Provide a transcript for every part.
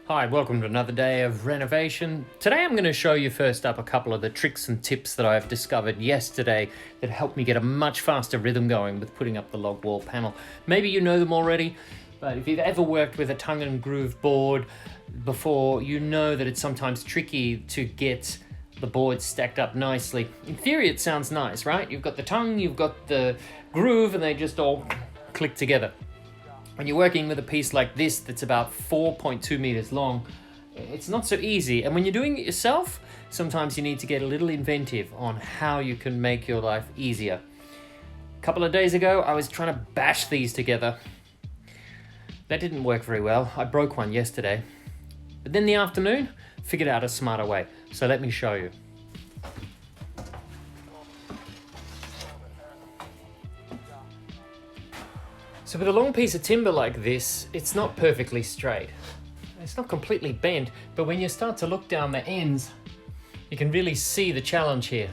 Hi, welcome to another day of renovation. Today I'm going to show you first up a couple of the tricks and tips that I've discovered yesterday that helped me get a much faster rhythm going with putting up the log wall panel. Maybe you know them already, but if you've ever worked with a tongue and groove board before, you know that it's sometimes tricky to get the board stacked up nicely. In theory it sounds nice, right? You've got the tongue, you've got the groove, and they just all click together. When you're working with a piece like this that's about 4.2 meters long, it's not so easy. And when you're doing it yourself, sometimes you need to get a little inventive on how you can make your life easier. A couple of days ago, I was trying to bash these together. That didn't work very well. I broke one yesterday. But then in the afternoon, figured out a smarter way. So let me show you. So with a long piece of timber like this, it's not perfectly straight. It's not completely bent, but when you start to look down the ends, you can really see the challenge here.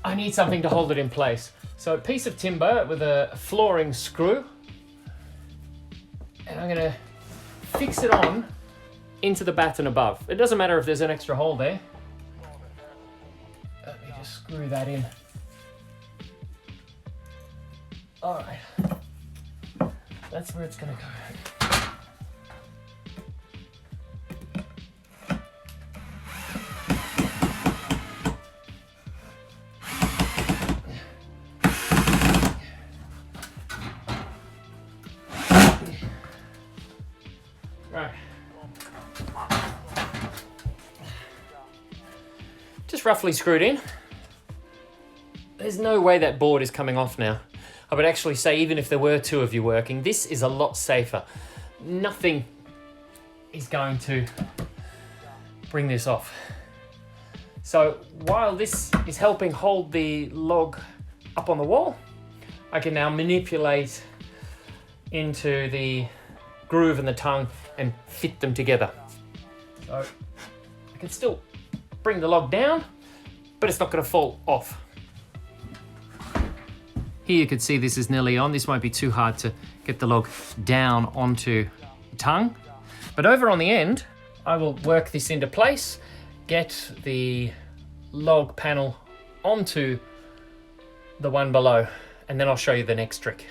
I need something to hold it in place. So a piece of timber with a flooring screw, and I'm gonna fix it on into the batten above. It doesn't matter if there's an extra hole there. Let me just screw that in. All right, that's where it's gonna go. Right. Just roughly screwed in. There's no way that board is coming off now. I would actually say even if there were two of you working, this is a lot safer. Nothing is going to bring this off. So while this is helping hold the log up on the wall, I can now manipulate into the groove and the tongue and fit them together. So I can still bring the log down, but it's not going to fall off. Here you can see this is nearly on. This might be too hard to get the log down onto the tongue. But over on the end, I will work this into place, get the log panel onto the one below, and then I'll show you the next trick.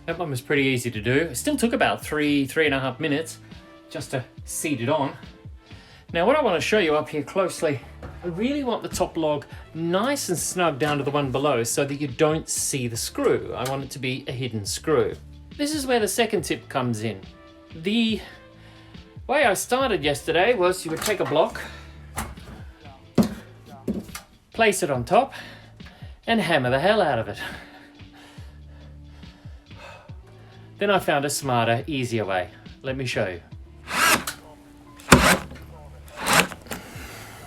That one was pretty easy to do. It still took about three and a half minutes just to seat it on. Now what I want to show you up here closely, I really want the top log nice and snug down to the one below so that you don't see the screw. I want it to be a hidden screw. This is where the second tip comes in. The way I started yesterday was you would take a block, place it on top, and hammer the hell out of it. Then I found a smarter, easier way. Let me show you.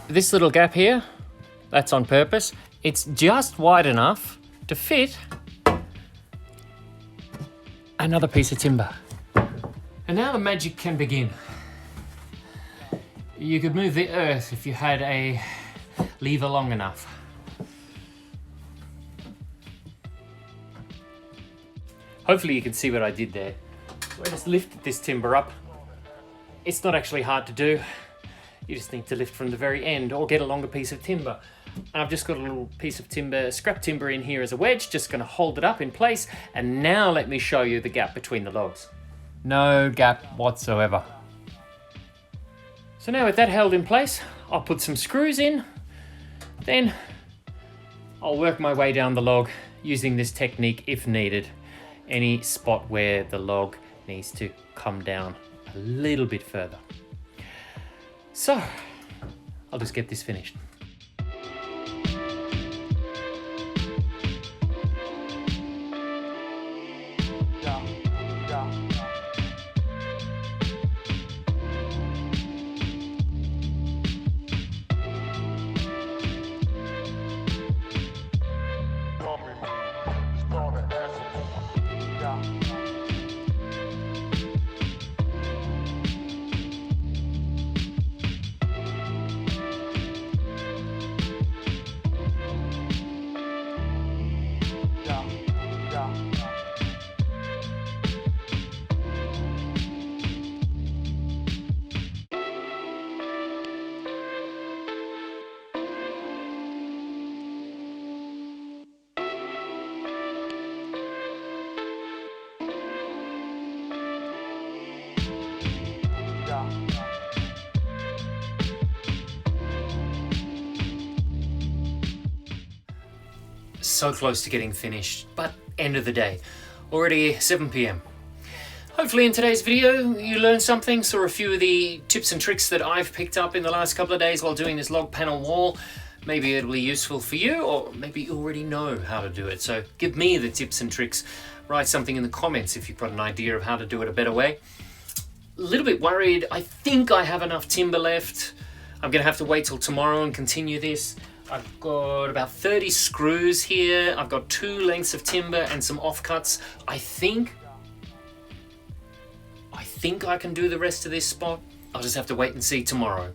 This little gap here, that's on purpose. It's just wide enough to fit another piece of timber. And now the magic can begin. You could move the earth if you had a lever long enough. Hopefully you can see what I did there. So I just lifted this timber up. It's not actually hard to do. You just need to lift from the very end or get a longer piece of timber. And I've just got a little piece of timber, scrap timber in here as a wedge, just gonna hold it up in place. And now let me show you the gap between the logs. No gap whatsoever. So now with that held in place, I'll put some screws in. Then I'll work my way down the log using this technique if needed. Any spot where the log needs to come down a little bit further. So, I'll just get this finished. so close to getting finished, but end of the day, already 7 p.m. Hopefully in today's video you learned something, saw a few of the tips and tricks that I've picked up in the last couple of days while doing this log panel wall. Maybe it'll be useful for you, or maybe you already know how to do it. So give me the tips and tricks. Write something in the comments if you've got an idea of how to do it a better way. A little bit worried. I think I have enough timber left. I'm gonna have to wait till tomorrow and continue this. I've got about 30 screws here. I've got 2 lengths of timber and some offcuts. I think I can do the rest of this spot. I'll just have to wait and see tomorrow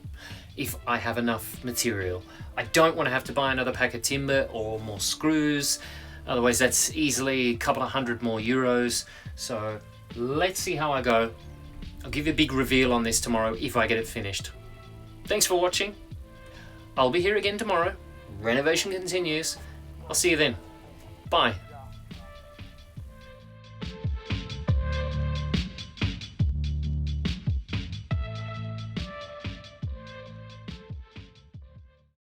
if I have enough material. I don't want to have to buy another pack of timber or more screws. Otherwise that's easily a couple of hundred more euros. So let's see how I go. I'll give you a big reveal on this tomorrow if I get it finished. Thanks for watching. I'll be here again tomorrow. Renovation continues. I'll see you then. Bye.